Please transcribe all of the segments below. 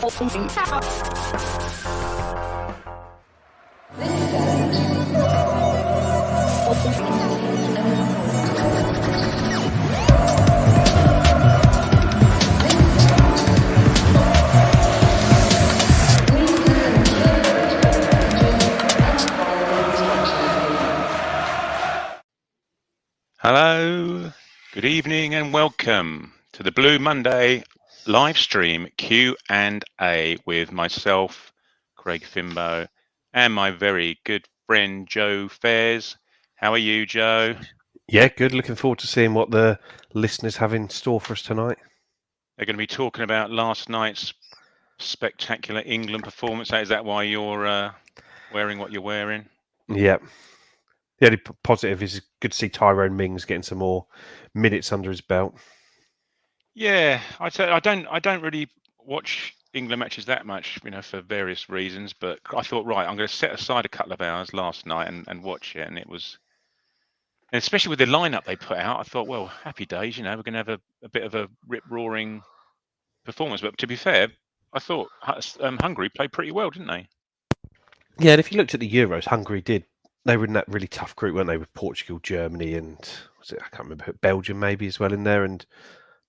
Hello, good evening and welcome to the Blue Monday live stream Q&A with myself, Craig Fimbo, and my very good friend Joe Fairs. How are you, Joe? Yeah, good. Looking forward to seeing what the listeners have in store for us tonight. They're going to be talking about last night's spectacular England performance. Is that why you're wearing what you're wearing? Yeah. The only positive is good to see Tyrone Mings getting some more minutes under his belt. Yeah, I don't really watch England matches that much, for various reasons. But I thought, right, I'm going to set aside a couple of hours last night and watch it, and it was, and especially with the lineup they put out, I thought, well, happy days, we're going to have a bit of a rip-roaring performance. But to be fair, I thought Hungary played pretty well, didn't they? Yeah, and if you looked at the Euros, Hungary they were in that really tough group, weren't they, with Portugal, Germany, and I can't remember, Belgium maybe as well in there, and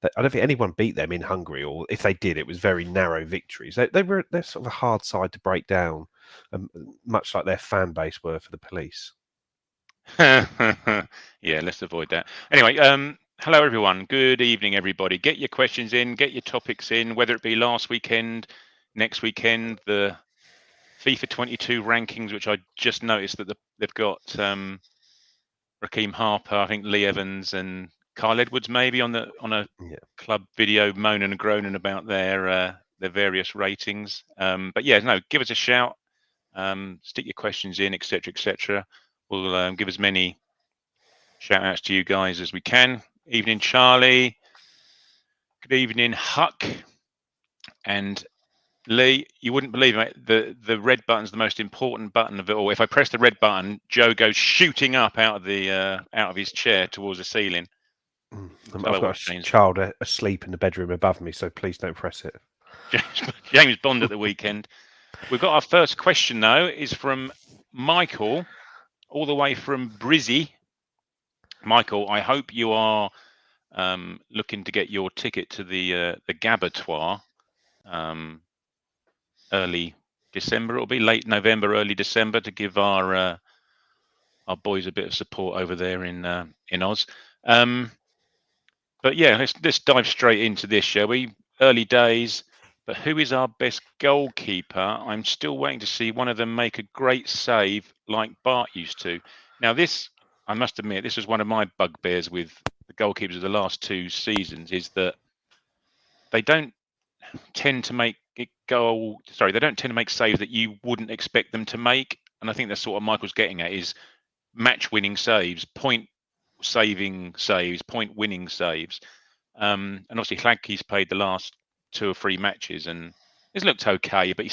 I don't think anyone beat them in Hungary, or if they did, it was very narrow victories. They're sort of a hard side to break down, much like their fan base were for the police. Yeah, let's avoid that. Anyway, hello everyone. Good evening, everybody. Get your questions in, get your topics in, whether it be last weekend, next weekend, the FIFA 22 rankings, which I just noticed that they've got Raheem Harper, I think Lee Evans and Kyle Edwards maybe on a club video moaning and groaning about their various ratings. But yeah, no, give us a shout, stick your questions in, etc., etc. We'll give as many shout outs to you guys as we can. Evening, Charlie. Good evening, Huck. And Lee, you wouldn't believe it, the red button's the most important button of it all. If I press the red button, Joe goes shooting up out of his chair towards the ceiling. I've got a child asleep in the bedroom above me, so please don't press it. James Bond at the weekend. We've got our first question though, is from Michael, all the way from Brizzy. Michael, I hope you are looking to get your ticket to the Gabbatoir. Early December, it'll be late November, early December, to give our boys a bit of support over there in Oz. But yeah, let's dive straight into this, shall we? Early days, but who is our best goalkeeper? I'm still waiting to see one of them make a great save like Bart used to. Now this, I must admit, this was one of my bugbears with the goalkeepers of the last two seasons, is that they don't tend to make they don't tend to make saves that you wouldn't expect them to make. And I think that's sort of Michael's getting at, is match winning saves, point saving saves, point winning saves. And obviously Hladky's played the last 2 or 3 matches and he's looked okay, but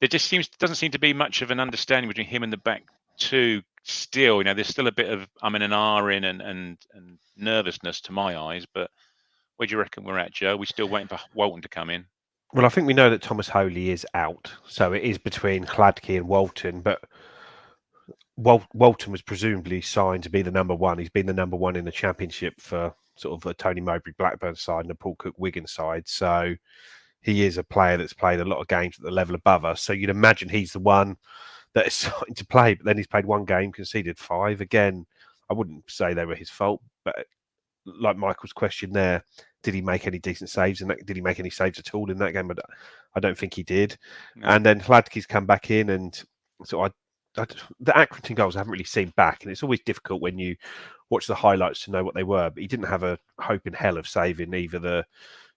there just doesn't seem to be much of an understanding between him and the back two still. There's still a bit of and ahhing and nervousness to my eyes, but where do you reckon we're at, Joe? We're still waiting for Walton to come in. Well, I think we know that Thomas Holy is out, so it is between Hladky and Walton, but Walton was presumably signed to be the number one. He's been the number one in the Championship for sort of a Tony Mowbray Blackburn side and a Paul Cook Wigan side, so he is a player that's played a lot of games at the level above us, so you'd imagine he's the one that is starting to play, but then he's played 1 game, conceded 5. Again, I wouldn't say they were his fault, but like Michael's question there, did he make any decent saves? And did he make any saves at all in that game? I don't think he did. No. And then Hladky's come back in, and so the Accrington goals I haven't really seen back, and it's always difficult when you watch the highlights to know what they were. But he didn't have a hope in hell of saving either the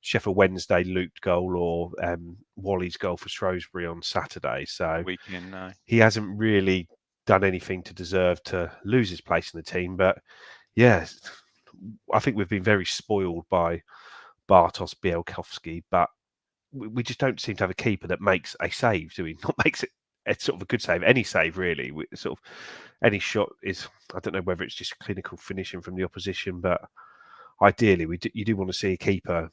Sheffield Wednesday looped goal or Wally's goal for Shrewsbury on Saturday. So he hasn't really done anything to deserve to lose his place in the team. But yeah, I think we've been very spoiled by Bartosz Białkowski, but we just don't seem to have a keeper that makes a save, do we? Not makes it it's sort of a good save, any save really. Sort of any shot is, I don't know whether it's just clinical finishing from the opposition, but ideally you do want to see a keeper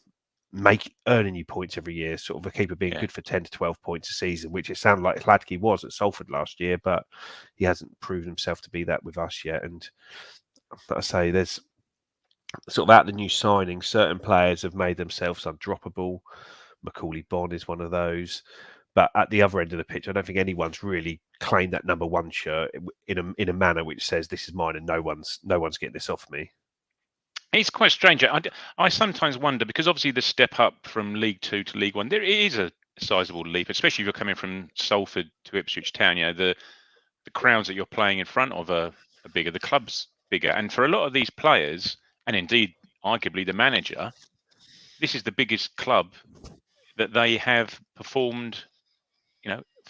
earning you points every year, sort of a keeper being Yeah. good for 10 to 12 points a season, which it sounded like Hladky was at Salford last year, but he hasn't proven himself to be that with us yet. And like I say, there's sort of out the new signings, certain players have made themselves undroppable. Macaulay Bonne is one of those. But at the other end of the pitch, I don't think anyone's really claimed that number one shirt in a manner which says this is mine and no one's getting this off me. It's quite strange. I sometimes wonder, because obviously the step up from League Two to League One, there is a sizable leap, especially if you're coming from Salford to Ipswich Town. You know, the crowds that you're playing in front of are bigger, the club's bigger, and for a lot of these players, and indeed arguably the manager, this is the biggest club that they have performed,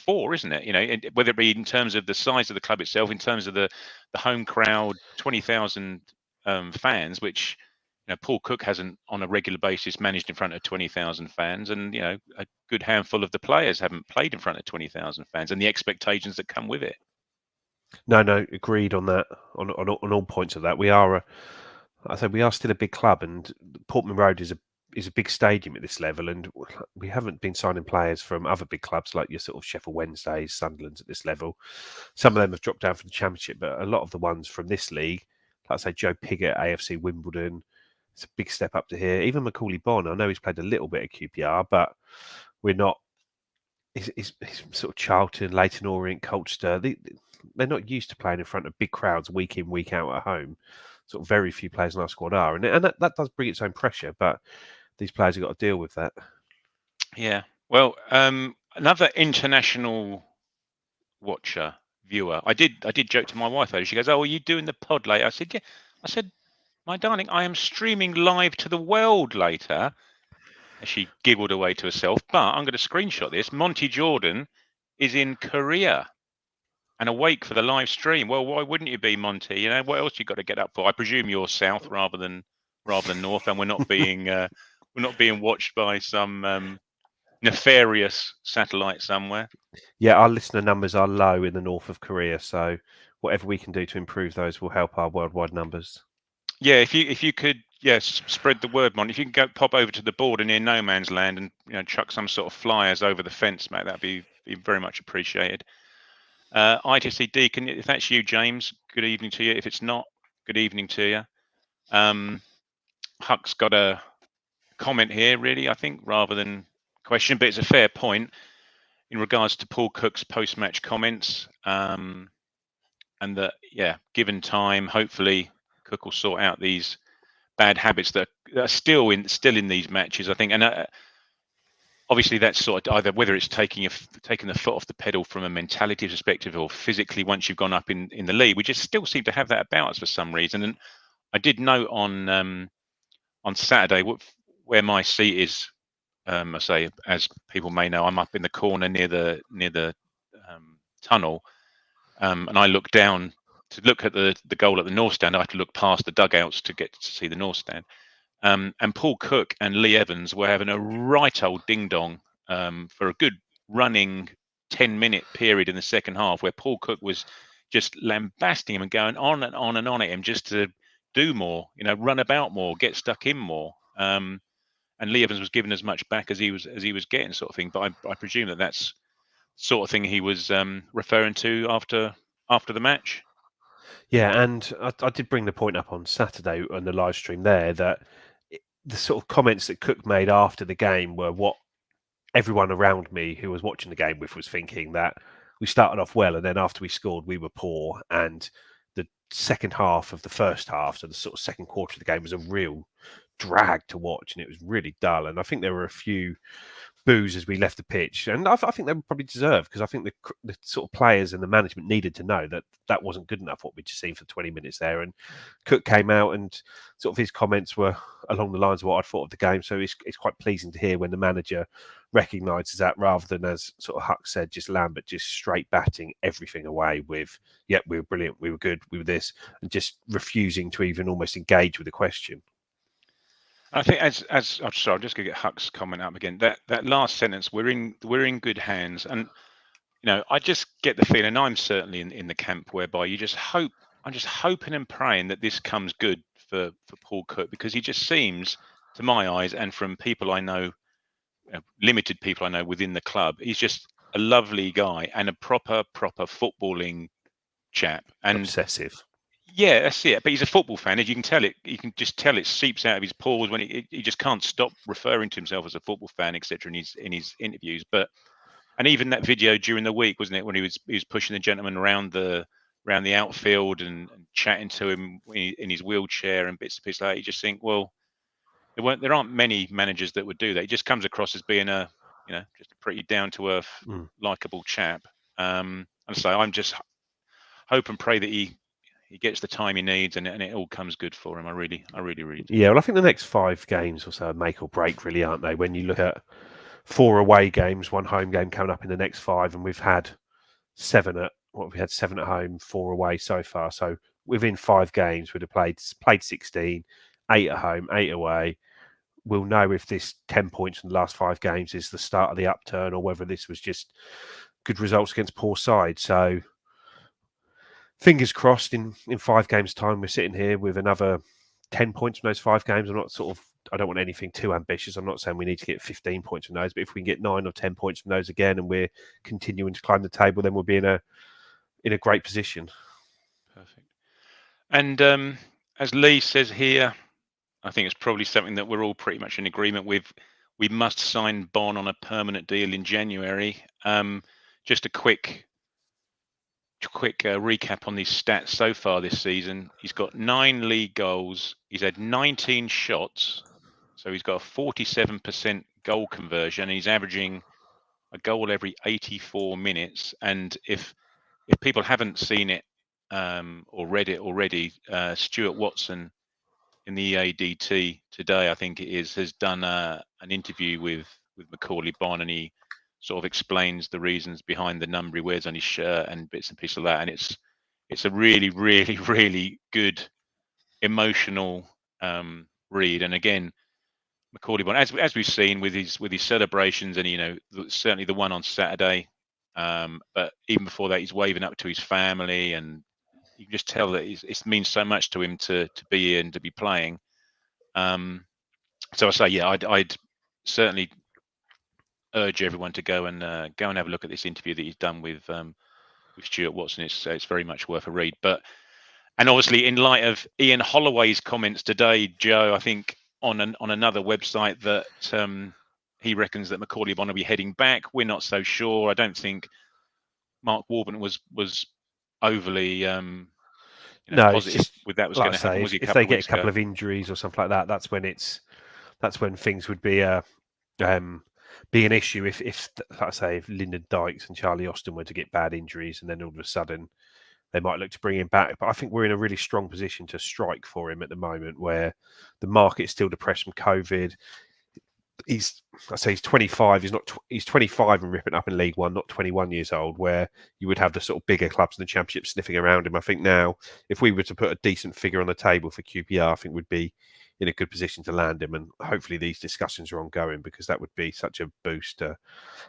for, isn't it? Whether it be in terms of the size of the club itself, in terms of the home crowd, 20,000 fans, which Paul Cook hasn't on a regular basis managed in front of 20,000 fans, and a good handful of the players haven't played in front of 20,000 fans, and the expectations that come with it. No, agreed on that. On all points of that, we are still a big club, and Portman Road is a big stadium at this level, and we haven't been signing players from other big clubs like your sort of Sheffield Wednesdays, Sunderlands at this level. Some of them have dropped down from the Championship, but a lot of the ones from this league, like I say, Joe Pigott, AFC Wimbledon, it's a big step up to here. Even Macaulay Bonne, I know he's played a little bit at QPR, but we're not. He's sort of Charlton, Leyton Orient, Colchester. They're not used to playing in front of big crowds week in, week out at home. Sort of very few players in our squad are, and that does bring its own pressure. But these players have got to deal with that. Yeah. Well, another international watcher, viewer. I did joke to my wife though. She goes, "Oh, are you doing the pod later?" I said, "Yeah." I said, "My darling, I am streaming live to the world later." And she giggled away to herself. But I'm going to screenshot this. Monty Jordan is in Korea and awake for the live stream. Well, why wouldn't you be, Monty? What else you got to get up for? I presume you're south rather than north, and we're not being watched by some nefarious satellite somewhere. Yeah, our listener numbers are low in the north of Korea, so whatever we can do to improve those will help our worldwide numbers. Yeah, if you could, yes, spread the word, Mon. If you can go pop over to the border near No Man's Land and chuck some sort of flyers over the fence, mate, that'd be very much appreciated. ITFC Deacon, if that's you, James, good evening to you. If it's not, good evening to you. Huck's got a comment here, really, I think, rather than question, but it's a fair point in regards to Paul Cook's post-match comments, and that, yeah, given time, hopefully Cook will sort out these bad habits that are still in these matches, I think, and obviously that's sort of either whether it's taking the foot off the pedal from a mentality perspective or physically once you've gone up in the league. We just still seem to have that about us for some reason. And I did note on Saturday where my seat is. I say, as people may know, I'm up in the corner near the tunnel, and I look down to look at the goal at the north stand. I have to look past the dugouts to get to see the north stand. And Paul Cook and Lee Evans were having a right old ding dong for a good running 10-minute period in the second half, where Paul Cook was just lambasting him and going on and on and on at him just to do more, run about more, get stuck in more. And Lee Evans was given as much back as he was getting, sort of thing. But I presume that's sort of thing he was referring to after the match. Yeah, and I did bring the point up on Saturday on the live stream there that the sort of comments that Cook made after the game were what everyone around me who was watching the game with was thinking, that we started off well and then after we scored we were poor, and the second half of the first half, so the sort of second quarter of the game, was a real drag to watch and it was really dull. And I think there were a few boos as we left the pitch, and I think they were probably deserved, because I think the sort of players and the management needed to know that that wasn't good enough what we'd just seen for 20 minutes there. And Cook came out and sort of his comments were along the lines of what I'd thought of the game, so it's quite pleasing to hear when the manager recognises that, rather than, as sort of Huck said, just Lambert just straight batting everything away with, yeah, we were brilliant, we were good, we were this, and just refusing to even almost engage with the question. I think as I'm sorry, I'm just going to get Huck's comment up again. That last sentence, we're in good hands, and I just get the feeling, I'm certainly in the camp whereby you just hope. I'm just hoping and praying that this comes good for Paul Cook, because he just seems to my eyes, and from people I know, limited people I know within the club, he's just a lovely guy and a proper footballing chap. And Obsessive. yeah, that's it. But he's a football fan, as you can tell it. You can just tell it seeps out of his pores when he just can't stop referring to himself as a football fan, etc. In his interviews. But and even that video during the week, wasn't it, when he was pushing the gentleman around the outfield and chatting to him in his wheelchair and bits and pieces like that. You just think, well, there aren't many managers that would do that. He just comes across as being just a pretty down to earth, likable chap. And so I'm just hope and pray that he gets the time he needs and it all comes good for him. I really do. Yeah, well, I think the next 5 games or so are make or break, really, aren't they? When you look at 4 away games, 1 home game coming up in the next 5, and we've had 7 at we had 7 at home, 4 away so far. So within 5 games, we'd have played 16, 8 at home, 8 away. We'll know if this 10 points in the last 5 games is the start of the upturn or whether this was just good results against poor sides. So fingers crossed in 5 games' time, we're sitting here with another 10 points from those 5 games. I don't want anything too ambitious. I'm not saying we need to get 15 points from those, but if we can get 9 or 10 points from those again and we're continuing to climb the table, then we'll be in a great position. Perfect. And as Lee says here, I think it's probably something that we're all pretty much in agreement with. We must sign Bonne on a permanent deal in January. Just a quick recap on these stats so far this season. He's got 9 league goals. He's had 19 shots. So he's got a 47% goal conversion. He's averaging a goal every 84 minutes. And if people haven't seen it or read it already, Stuart Watson in the EADT today, I think it is, has done an interview with Macaulay Bonne, and he sort of explains the reasons behind the number he wears on his shirt and bits and pieces of that. And it's a really, really, really good emotional read. And again, Macaulay Bonne, as we've seen with his celebrations, and certainly the one on Saturday, but even before that, he's waving up to his family, and you can just tell that it means so much to him to be here and to be playing. So I say, yeah, I'd certainly urge everyone to go and have a look at this interview that he's done with Stuart Watson. It's very much worth a read. And obviously, in light of Ian Holloway's comments today, Joe, I think on another website that he reckons that Macaulay Bonne will be heading back. We're not so sure. I don't think Mark Warburton was overly positive with that was going to happen. Was he if they get a couple of injuries or something like that, that's when things would be be an issue. If like I say, if Lyndon Dykes and Charlie Austin were to get bad injuries, and then all of a sudden they might look to bring him back. But I think we're in a really strong position to strike for him at the moment, where the market's still depressed from COVID. He's 25. He's 25 and ripping up in League One, not 21 years old, where you would have the sort of bigger clubs in the Championship sniffing around him. I think now, if we were to put a decent figure on the table for QPR, I think we'd be in a good position to land him. And hopefully these discussions are ongoing, because that would be such a boost to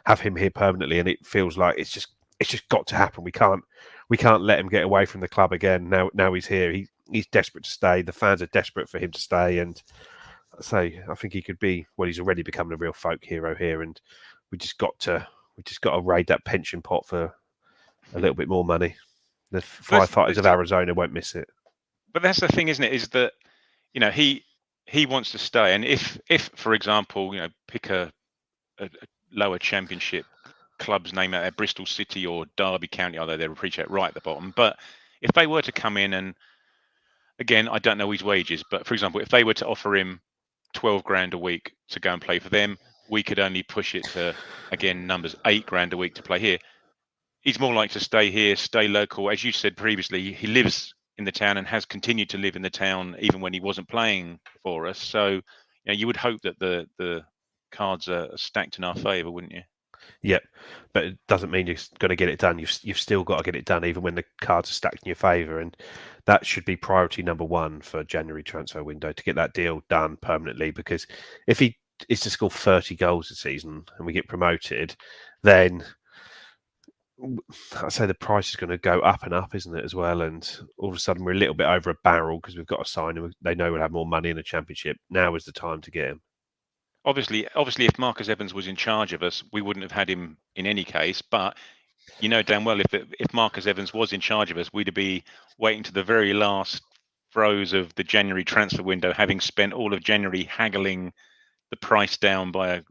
have him here permanently. And it feels like it's just got to happen. We can't let him get away from the club again. Now he's here. He's desperate to stay. The fans are desperate for him to stay, and so I think he could be. Well, he's already becoming a real folk hero here, and we just got to raid that pension pot for a little bit more money. The firefighters of Arizona won't miss it. But that's the thing, isn't it? Is that he wants to stay, and if for example, pick a lower Championship club's name out there, Bristol City or Derby County, although they're appreciate right at the bottom. But if they were to come in, and again, I don't know his wages, but for example, if they were to offer him 12 grand a week to go and play for them, we could only push it to, again, numbers 8 grand a week to play here. He's more likely to stay here, stay local. As you said previously, he lives in the town and has continued to live in the town even when he wasn't playing for us. So you would hope that the cards are stacked in our favour, wouldn't you? Yep, but it doesn't mean you've got to get it done. You've still got to get it done, even when the cards are stacked in your favour, and that should be priority number 1 for January transfer window, to get that deal done permanently. Because if he is to score 30 goals a season and we get promoted, then I'd say the price is going to go up and up, isn't it, as well? And all of a sudden we're a little bit over a barrel because we've got to sign him. They know we'll have more money in the Championship. Now is the time to get him. Obviously, if Marcus Evans was in charge of us, we wouldn't have had him in any case. But you know damn well if Marcus Evans was in charge of us, we'd be waiting to the very last throes of the January transfer window, having spent all of January haggling the price down by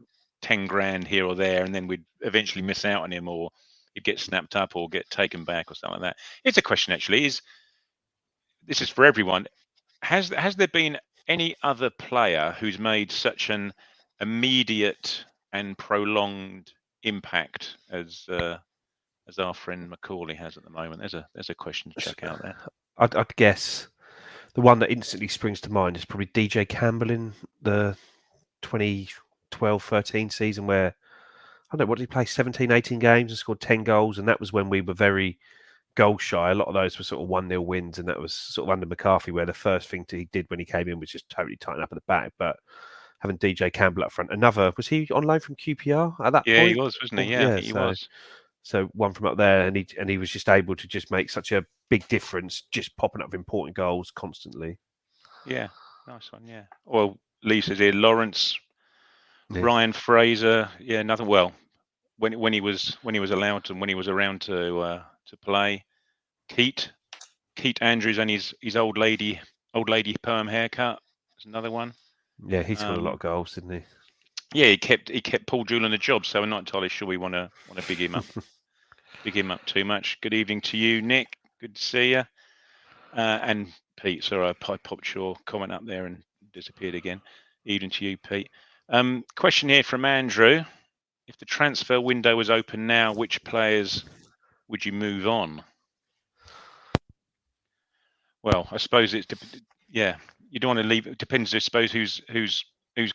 10 grand here or there, and then we'd eventually miss out on him, or he'd get snapped up or get taken back or something like that. It's a question actually. This is for everyone. Has there been any other player who's made such an immediate and prolonged impact as our friend Macaulay has at the moment? There's a question to chuck out there. I'd guess the one that instantly springs to mind is probably DJ Campbell in the 2012-13 season, where, I don't know, what did he play, 17, 18 games and scored 10 goals, and that was when we were very goal shy. A lot of those were sort of 1-0 wins, and that was sort of under McCarthy, where the first thing he did when he came in was just totally tighten up at the back. But having DJ Campbell up front, was he on loan from QPR at that point? Yeah, he was, wasn't he? Yeah, he was. So one from up there, and he was just able to just make such a big difference, just popping up with important goals constantly. Yeah, nice one. Yeah. Well, Lisa's here. Lawrence, Ryan Fraser. Yeah, nothing. Well, when he was allowed and when he was around to play. Keat Andrews and his old lady perm haircut is another one. Yeah, he scored a lot of goals, didn't he? Yeah, he kept Paul Jewell in the job, so we're not entirely sure we want to big him up. Big him up too much. Good evening to you, Nick. Good to see you. And Pete, sorry, I popped your comment up there and disappeared again. Evening to you, Pete. Question here from Andrew. If the transfer window was open now, which players would you move on? Well, I suppose you don't want to leave. It depends, I suppose, who's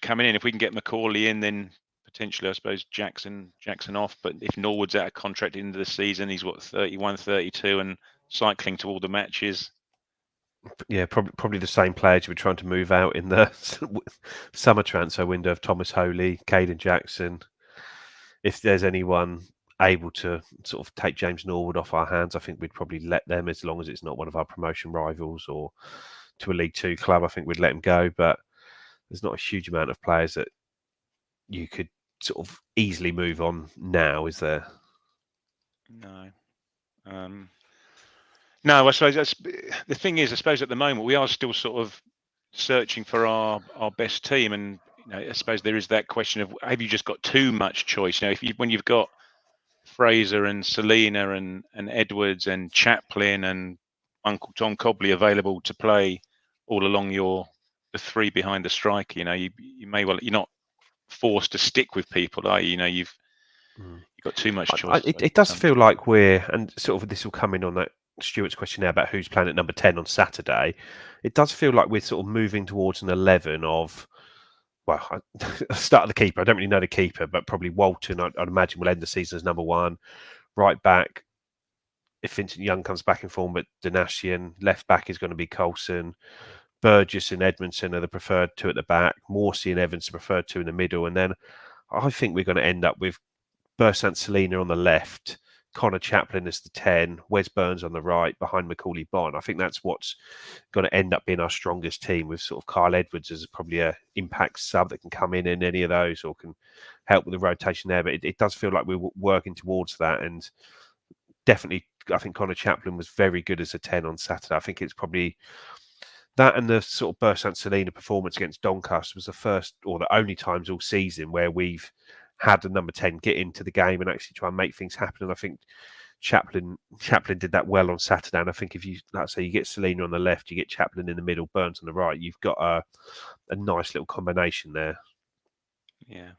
coming in. If we can get Macaulay in, then potentially, I suppose, Jackson off. But if Norwood's out of contract into the season, he's what, 31, 32 and cycling to all the matches. Yeah, probably the same players you were trying to move out in the summer transfer window of Thomas Holy, Caden Jackson. If there's anyone able to sort of take James Norwood off our hands, I think we'd probably let them, as long as it's not one of our promotion rivals or to a League Two club. I think we'd let him go, but there's not a huge amount of players that you could sort of easily move on now, is there? No. No, I suppose the thing is, I suppose at the moment we are still sort of searching for our best team, and I suppose there is that question of, have you just got too much choice? When you've got Fraser and Selina and Edwards and Chaplin and Uncle Tom Cobley available to play all along the three behind the striker, you may well, you're not forced to stick with people, are you? You've got too much choice. It does feel like and sort of this will come in on that Stuart's question now about who's playing at number 10 on Saturday. It does feel like we're sort of moving towards an 11 of, well, start of the keeper. I don't really know the keeper, but probably Walton, I'd imagine, will end the season as number 1. Right back, if Vincent Young comes back in form, but Donatian. Left back is going to be Coulson. Burgess and Edmondson are the preferred 2 at the back. Morsey and Evans are preferred 2 in the middle. And then I think we're going to end up with Bersant Selina on the left, Connor Chaplin as the 10, Wes Burns on the right, behind Macaulay Bonne. I think that's what's going to end up being our strongest team, with sort of Kyle Edwards as probably a impact sub that can come in any of those or can help with the rotation there. But it does feel like we're working towards that. And definitely, I think Connor Chaplin was very good as a 10 on Saturday. I think it's probably that, and the sort of Bersant Selina performance against Doncaster was the first or the only times all season where we've had the number 10 get into the game and actually try and make things happen. And I think Chaplin did that well on Saturday. And I think if you, like I say, you get Selina on the left, you get Chaplin in the middle, Burns on the right, you've got a nice little combination there. Yeah.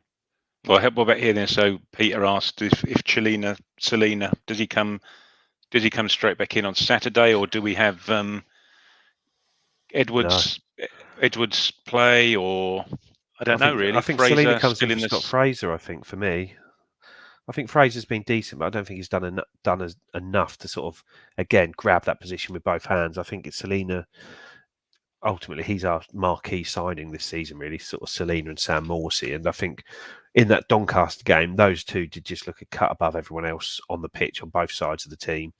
Well, what about here then? So Peter asked if Selina, does he come straight back in on Saturday, or do we have Edwards play, or I don't know really. I think Fraser Selina comes still in for Scott Fraser. I think for me, I think Fraser's been decent, but I don't think he's done enough to sort of again grab that position with both hands. I think it's Selina. ultimately he's our marquee signing this season, really, sort of Selena and Sam Morsey. And I think in that Doncaster game, those two did just look a cut above everyone else on the pitch on both sides of the team.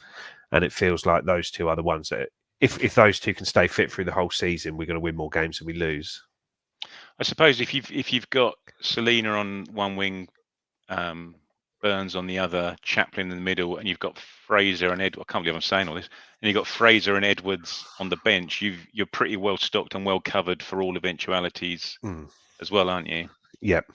And it feels like those two are the ones that, if those two can stay fit through the whole season, we're going to win more games than we lose. I suppose if you've got Selena on one wing, Burns on the other, Chaplin in the middle, and you've got Fraser and Edwards. I can't believe I'm saying all this. And you've got Fraser and Edwards on the bench. You're pretty well stocked and well covered for all eventualities as well, aren't you? Yep.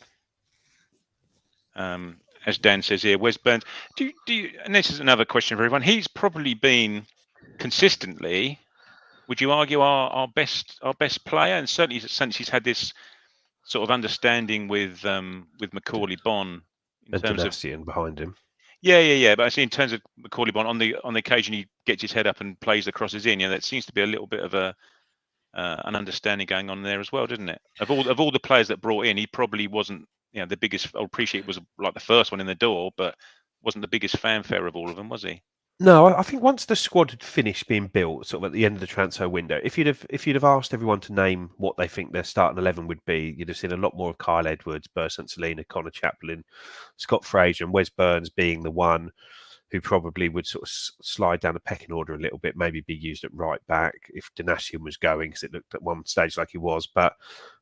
As Dan says here, Wes Burns. Do you? And this is another question for everyone. He's probably been consistently, would you argue, our best player, and certainly since he's had this sort of understanding with Macaulay Bonne in terms of behind him. Yeah. But I see in terms of Macaulay Bonne, on the occasion he gets his head up and plays the crosses in, that seems to be a little bit of an understanding going on there as well, doesn't it? Of all the players that brought in, he probably wasn't the biggest. I appreciate it was like the first one in the door, but wasn't the biggest fanfare of all of them, was he? No, I think once the squad had finished being built, sort of at the end of the transfer window, if you'd have asked everyone to name what they think their starting 11 would be, you'd have seen a lot more of Kyle Edwards, Burst Selena, Connor Chaplin, Scott Fraser, and Wes Burns being the one who probably would sort of slide down the pecking order a little bit, maybe be used at right back if Donatian was going, because it looked at one stage like he was. But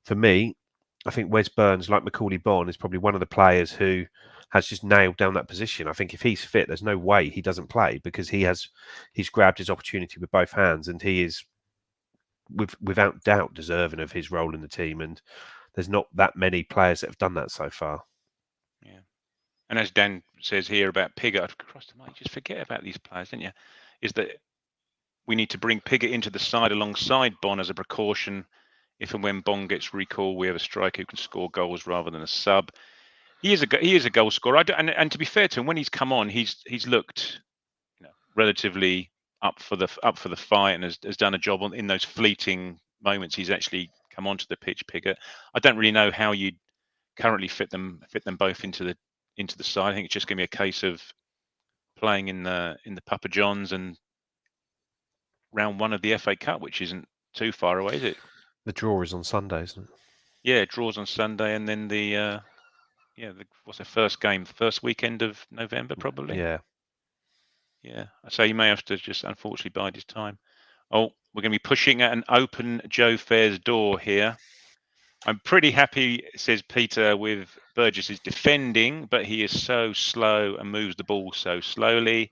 for me, I think Wes Burns, like Macaulay Bonne, is probably one of the players who has just nailed down that position. I think if he's fit, there's no way he doesn't play, because he's grabbed his opportunity with both hands, and he is without doubt deserving of his role in the team. And there's not that many players that have done that so far. Yeah. And as Dan says here about Pigott, you just forget about these players, didn't you? Is that we need to bring Pigott into the side alongside Bonne as a precaution. If and when Bonne gets recalled, we have a striker who can score goals rather than a sub. He is a goal scorer, and to be fair to him, when he's come on, he's looked relatively up for the fight, and has done a job in those fleeting moments. He's actually come onto the pitch, Pigott. I don't really know how you currently fit them both into the side. I think it's just going to be a case of playing in the Papa John's and round one of the FA Cup, which isn't too far away, is it? The draw is on Sunday, isn't it? Yeah, draws on Sunday, and then what's the first game? First weekend of November, probably. Yeah. So he may have to just unfortunately bide his time. Oh, we're going to be pushing at an open Joe Fair's door here. I'm pretty happy, says Peter, with Burgess's defending, but he is so slow and moves the ball so slowly.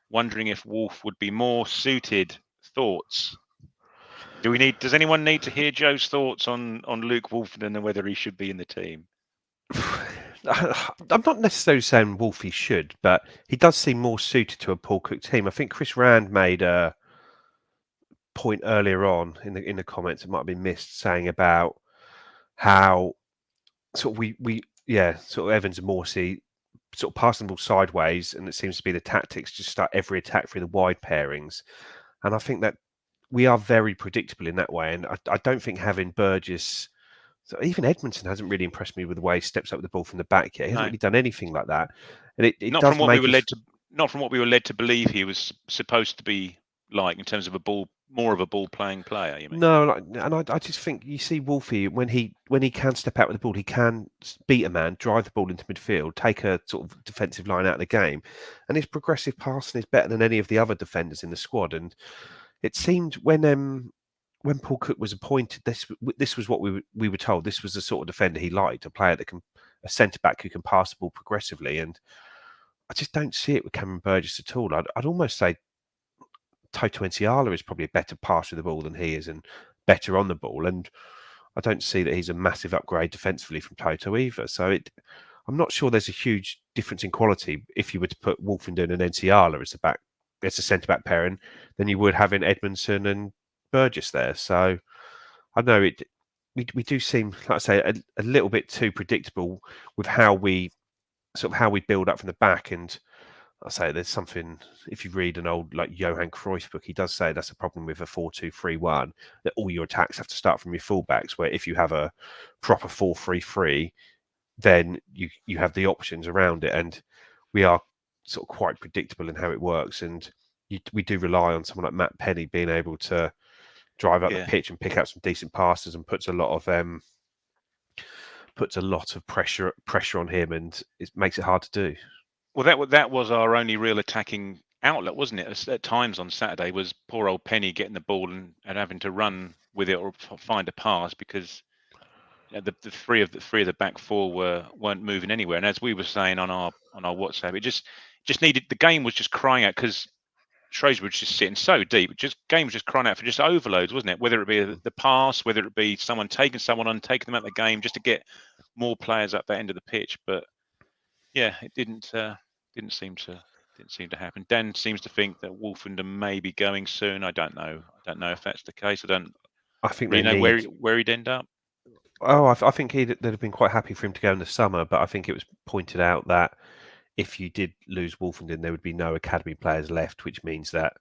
Wondering if Wolf would be more suited. Thoughts? Does anyone need to hear Joe's thoughts on Luke Wolfenden and whether he should be in the team? I'm not necessarily saying Wolfie should, but he does seem more suited to a Paul Cook team. I think Chris Rand made a point earlier on in the comments, it might have been missed, saying about how sort of we sort of Evans and Morsey sort of passing the ball sideways, and it seems to be the tactics just start every attack through the wide pairings. And I think that we are very predictable in that way. And I don't think having Burgess, so even Edmondson hasn't really impressed me with the way he steps up the ball from the back yet. He hasn't really done anything like that. And it not does from what we were led to believe he was supposed to be like in terms of more of a ball playing player. You mean? No, and I just think you see Wolfie when he can step out with the ball, he can beat a man, drive the ball into midfield, take a sort of defensive line out of the game, and his progressive passing is better than any of the other defenders in the squad. And it seemed when Paul Cook was appointed, this was what we were told. This was the sort of defender he liked, a player that a centre back who can pass the ball progressively. And I just don't see it with Cameron Burgess at all. I'd almost say Toto Enciala is probably a better passer of the ball than he is, and better on the ball. And I don't see that he's a massive upgrade defensively from Toto either. So I'm not sure there's a huge difference in quality if you were to put Wolfenden and Enciala as a centre back pairing than you would having Edmondson and Burgess there. So I know we do seem, like I say, a little bit too predictable with how we build up from the back. And I say there's something, if you read an old like Johan Cruyff book, he does say that's a problem with a 4-2-3-1, that all your attacks have to start from your fullbacks, where if you have a proper 4-3-3, then you have the options around it. And we are sort of quite predictable in how it works. And we do rely on someone like Matt Penny being able to drive up the pitch and pick out some decent passes, and puts a lot of pressure on him, and it makes it hard to do. Well, that was our only real attacking outlet, wasn't it? At times on Saturday, was poor old Penny getting the ball and having to run with it or find a pass, because the three of the back four weren't moving anywhere. And as we were saying on our WhatsApp, it just needed, the game was just crying out, because Shrewsbury was just sitting so deep. Game was just crying out for just overloads, wasn't it? Whether it be the pass, whether it be someone taking someone on, taking them out of the game, just to get more players up that end of the pitch. But yeah, it didn't seem to happen. Dan seems to think that Wolfenden may be going soon. I don't know if that's the case. I think really know where he'd end up. Oh, I think they'd have been quite happy for him to go in the summer, but I think it was pointed out that if you did lose Wolfenden, there would be no academy players left, which means that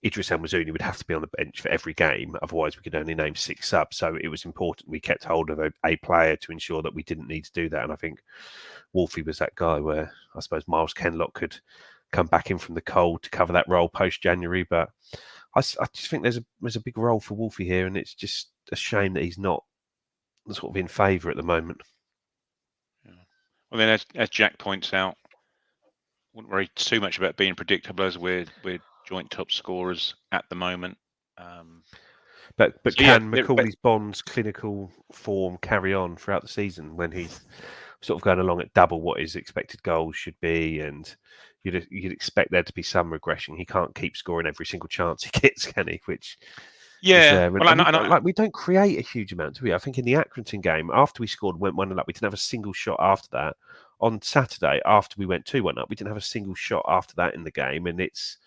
Idris El-Mazouni would have to be on the bench for every game. Otherwise, we could only name 6 subs. So it was important we kept hold of a player to ensure that we didn't need to do that. And I think Wolfie was that guy where I suppose Miles Kenlock could come back in from the cold to cover that role post-January. But I just think there's a big role for Wolfie here, and it's just a shame that he's not sort of in favour at the moment. Yeah. Well, then, as Jack points out, wouldn't worry too much about being predictable, as we're joint top scorers at the moment. But so can Macaulay Bonne's clinical form carry on throughout the season when he's sort of going along at double what his expected goals should be, and you'd expect there to be some regression? He can't keep scoring every single chance he gets, can he? Which we don't create a huge amount, do we? I think in the Accrington game, after we scored, went 1-0 up, we didn't have a single shot after that. On Saturday, after we went 2-1 up, we didn't have a single shot after that in the game, and it's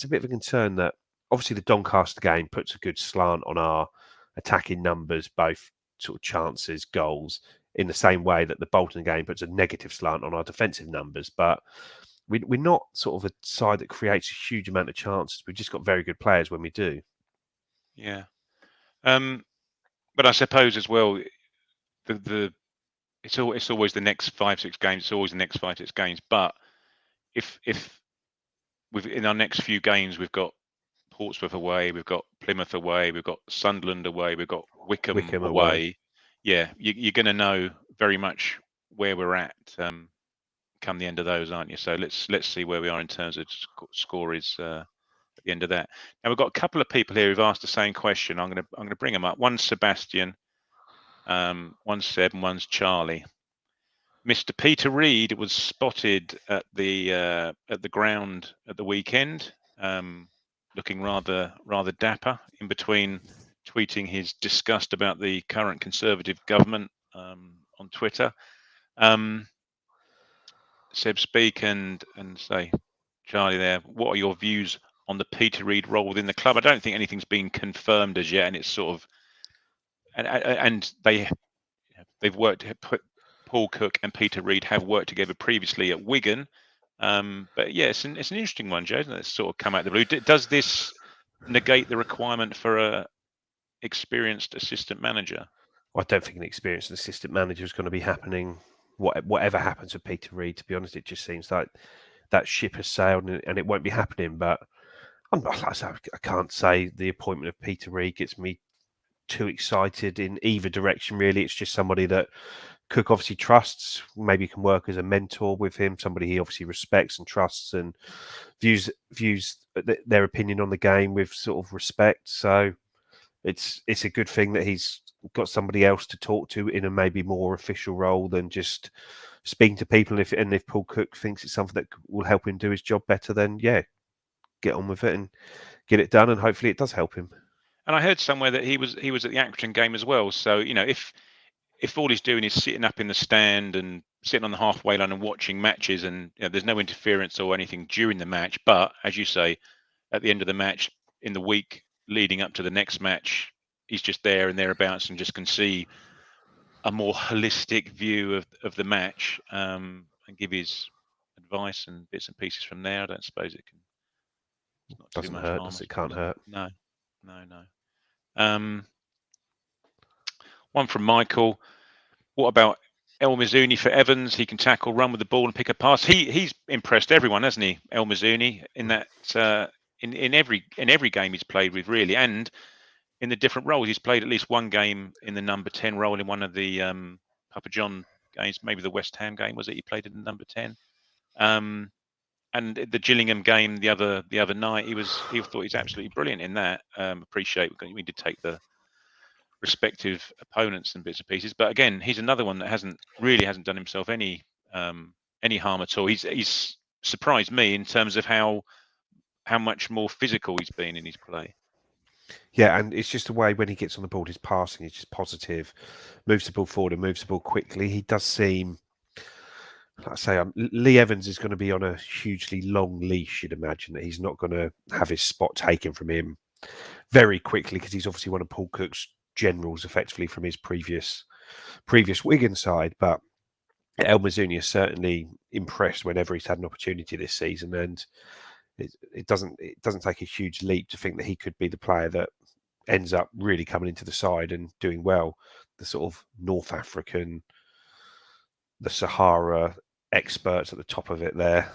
a bit of a concern that obviously the Doncaster game puts a good slant on our attacking numbers, both sort of chances, goals, in the same way that the Bolton game puts a negative slant on our defensive numbers. But we're not sort of a side that creates a huge amount of chances. We've just got very good players when we do. Yeah. But I suppose as well, it's always the next 5-6 games. It's always the next 5-6 games. But if in our next few games, we've got Portsmouth away, we've got Plymouth away, we've got Sunderland away, we've got Wickham away. Yeah, you're going to know very much where we're at come the end of those, aren't you? So let's see where we are in terms of scoreage at the end of that. Now we've got a couple of people here who've asked the same question. I'm going to bring them up. One's Sebastian, one's Seb, and one's Charlie. Mr. Peter Reid was spotted at the ground at the weekend, looking rather dapper, in between tweeting his disgust about the current Conservative government on Twitter. Seb, speak and say, Charlie there, what are your views on the Peter Reid role within the club? I don't think anything's been confirmed as yet, and it's sort of, and they've worked. Paul Cook and Peter Reid have worked together previously at Wigan, but yeah, it's an interesting one, Joe, isn't it? It's sort of come out of the blue. Does this negate the requirement for a experienced assistant manager? I don't think an experienced assistant manager is going to be happening. Whatever happens with Peter Reid, to be honest, it just seems like that ship has sailed and it won't be happening. But I can't say the appointment of Peter Reid gets me too excited in either direction, really. It's just somebody that Cook obviously trusts, maybe can work as a mentor with him, somebody he obviously respects and trusts and views their opinion on the game with sort of respect. So it's a good thing that he's got somebody else to talk to in a maybe more official role than just speaking to people. And if Paul Cook thinks it's something that will help him do his job better, then yeah, get on with it and get it done, and hopefully it does help him. And I heard somewhere that he was at the Accrington game as well. So if all he's doing is sitting up in the stand and sitting on the halfway line and watching matches, and there's no interference or anything during the match, but as you say, at the end of the match, in the week leading up to the next match, he's just there and thereabouts and just can see a more holistic view of the match and give his advice and bits and pieces from there. I don't suppose it can. It's not doesn't hurt, does it? Can't hurt. No. One from Michael. What about El-Mazouni for Evans? He can tackle, run with the ball, and pick a pass. He's impressed everyone, hasn't he? El-Mazouni in that in every game he's played with, really, and in the different roles. He's played at least one game in the number 10 role in one of the Papa John games, maybe the West Ham game, was it? He played in the number 10. And the Gillingham game the other night, he thought he's absolutely brilliant in that. Appreciate we did take the respective opponents and bits and pieces, but again, he's another one that hasn't done himself any harm at all. He's surprised me in terms of how much more physical he's been in his play. Yeah, and it's just the way when he gets on the ball, his passing is just positive, moves the ball forward and moves the ball quickly. He does seem, like I say, Lee Evans is going to be on a hugely long leash, you'd imagine, that he's not going to have his spot taken from him very quickly, because he's obviously one of Paul Cook's generals effectively from his previous Wigan side. But El Mazzuni has certainly impressed whenever he's had an opportunity this season, and it doesn't take a huge leap to think that he could be the player that ends up really coming into the side and doing well. The sort of North African, the Sahara experts at the top of it there.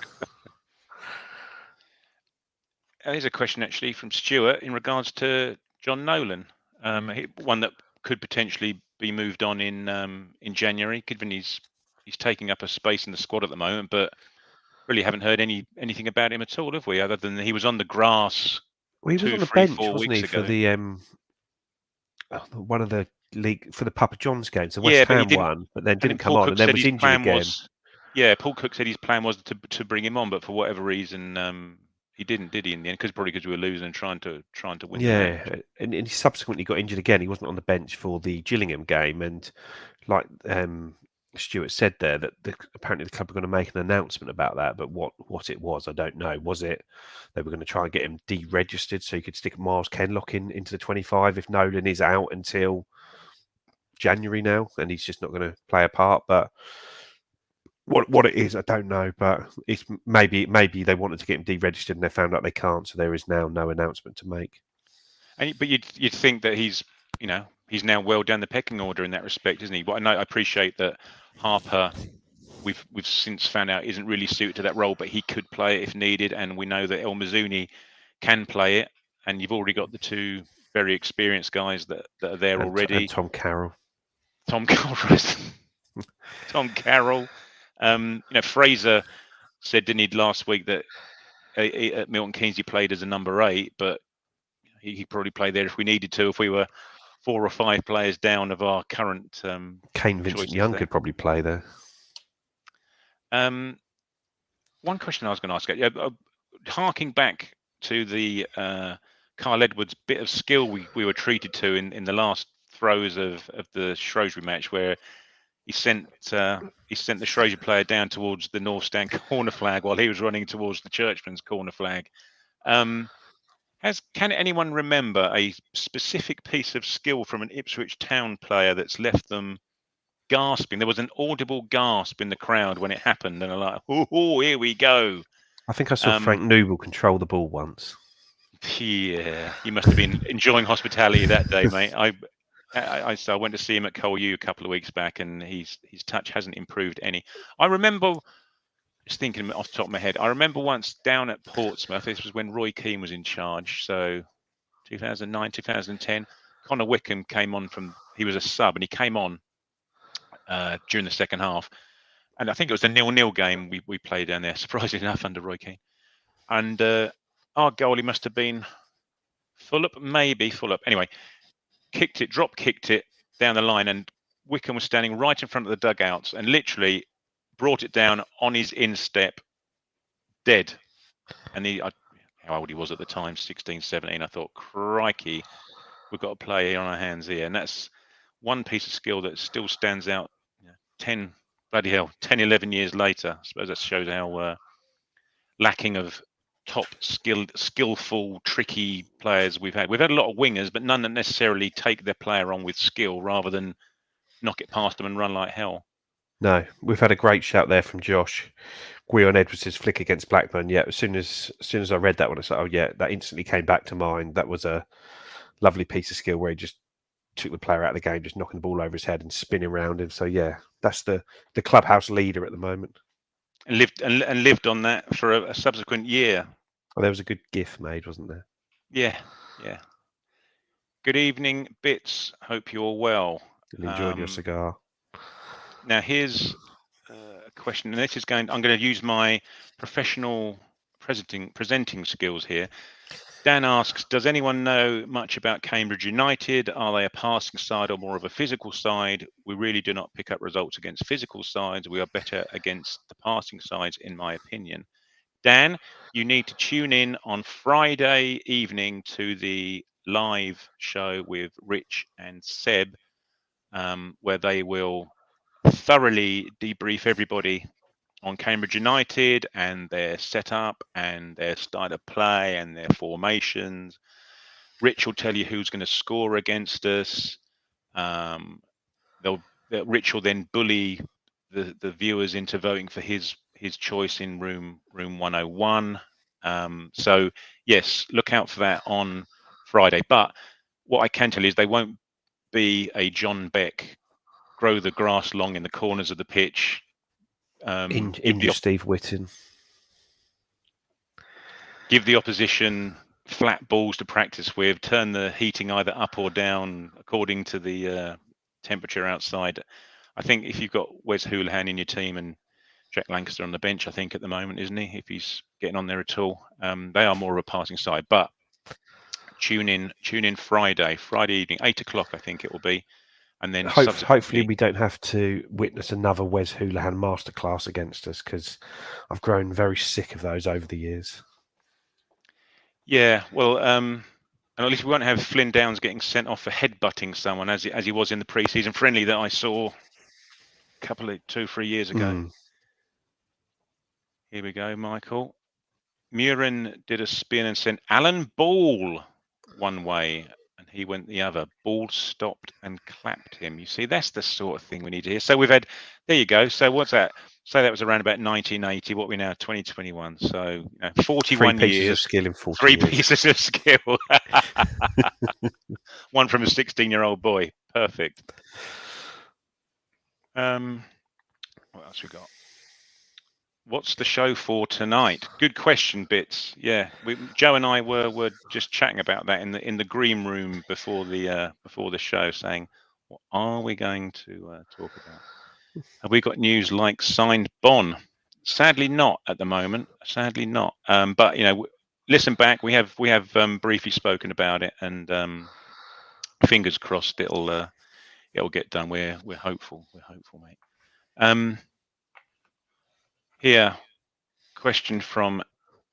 Here's a question actually from Stuart in regards to John Nolan, one that could potentially be moved on in January, given he's taking up a space in the squad at the moment, but really haven't heard anything about him at all, have we? Other than he was on the grass. Well, he was on the bench, wasn't he, for the one of the league for the Papa John's games, the West Ham one, but then didn't come on, and then was injured again. Paul Cook said his plan was to bring him on, but for whatever reason, he didn't, did he, in the end? Probably because we were losing and trying to win. Yeah, and he subsequently got injured again. He wasn't on the bench for the Gillingham game, and like Stuart said there, that apparently the club were going to make an announcement about that, but what it was, I don't know. Was it they were going to try and get him deregistered so he could stick Miles Kenlock into the 25 if Nolan is out until January now, and he's just not going to play a part? But what it is, I don't know. But it's maybe they wanted to get him deregistered and they found out they can't, so there is now no announcement to make. But you'd think that he's now well down the pecking order in that respect, isn't he? But I appreciate that Harper, we've since found out, isn't really suited to that role, but he could play it if needed, and we know that El Mazzuni can play it, and you've already got the two very experienced guys that are there already. And Tom Carroll. Tom Carroll. Fraser said, didn't he, last week, that at Milton Keynes he played as a number 8, but he probably played there if we needed to, if we were 4 or 5 players down of our current Kane Vincent Young could probably play there. One question I was going to ask, harking back to the Kyle Edwards bit of skill we were treated to in the last throws of the Shrewsbury match, where he sent the Shrewsbury player down towards the North Stand corner flag while he was running towards the Churchman's corner flag. Can anyone remember a specific piece of skill from an Ipswich Town player that's left them gasping? There was an audible gasp in the crowd when it happened, and they're like, "Oh, here we go." I think I saw Frank Noble control the ball once. Yeah, you must have been enjoying hospitality that day, mate. I went to see him at Cole U a couple of weeks back, and his touch hasn't improved any. I remember, just thinking off the top of my head, I remember once down at Portsmouth, this was when Roy Keane was in charge, so 2009, 2010, Connor Wickham came on he was a sub, and he came on during the second half, and I think it was a 0-0 game we played down there, surprisingly enough, under Roy Keane. And our goalie must have been Fulop, anyway, drop kicked it down the line, and Wickham was standing right in front of the dugouts and literally brought it down on his instep, dead. And how old he was at the time, 16, 17, I thought, crikey, we've got a player on our hands here. And that's one piece of skill that still stands out 10, 11 years later. I suppose that shows how lacking of top skillful, tricky players we've had. We've had a lot of wingers, but none that necessarily take their player on with skill rather than knock it past them and run like hell. No, we've had a great shout there from Josh. Gwion Edwards' flick against Blackburn. Yeah, as soon as I read that one, I said, "Oh yeah," that instantly came back to mind. That was a lovely piece of skill where he just took the player out of the game, just knocking the ball over his head and spinning around him. So yeah, that's the clubhouse leader at the moment. And lived on that for a subsequent year. Well, there was a good GIF made, wasn't there? Yeah. Good evening, Bits. Hope you're well. And enjoyed your cigar. Now, here's a question, and this is I'm going to use my professional presenting skills here. Dan asks, does anyone know much about Cambridge United? Are they a passing side or more of a physical side? We really do not pick up results against physical sides. We are better against the passing sides, in my opinion. Dan, you need to tune in on Friday evening to the live show with Rich and Seb, where they will thoroughly debrief everybody on Cambridge United and their setup and their style of play and their formations. Rich will tell you who's going to score against us. Rich will then bully the viewers into voting for his choice in room 101. So yes, look out for that on Friday. But what I can tell you is they won't be a John Beck grow the grass long in the corners of the pitch. Injure Steve Whitten. Give the opposition flat balls to practice with, turn the heating either up or down according to the temperature outside. I think if you've got Wes Houlihan in your team and Jack Lancaster on the bench, I think at the moment, isn't he? If he's getting on there at all, they are more of a passing side. But tune in Friday evening, 8 o'clock, I think it will be. And then hopefully we don't have to witness another Wes Houlihan masterclass against us, because I've grown very sick of those over the years. Yeah, well, and at least we won't have Flynn Downs getting sent off for headbutting someone as he was in the pre-season friendly that I saw a couple of 2-3 years ago. Here we go, Michael. Murin did a spin and sent Alan Ball one way, and he went the other. Ball stopped and clapped him. You see, that's the sort of thing we need to hear. So we've had, there you go. So what's that? Say that was around about 1980. What are we now? 2021. So 41 3 pieces years. of skill in 40 3 years. pieces of skill. One from a 16-year-old boy. Perfect. What else we got? What's the show for tonight? Good question, Bits. Yeah, Joe and I were just chatting about that in the green room before the show, saying, what are we going to talk about? Have we got news like signed Bonne? Sadly, not at the moment. Sadly, not. But listen back. We have briefly spoken about it, and fingers crossed it'll get done. We're hopeful. We're hopeful, mate. Here, question from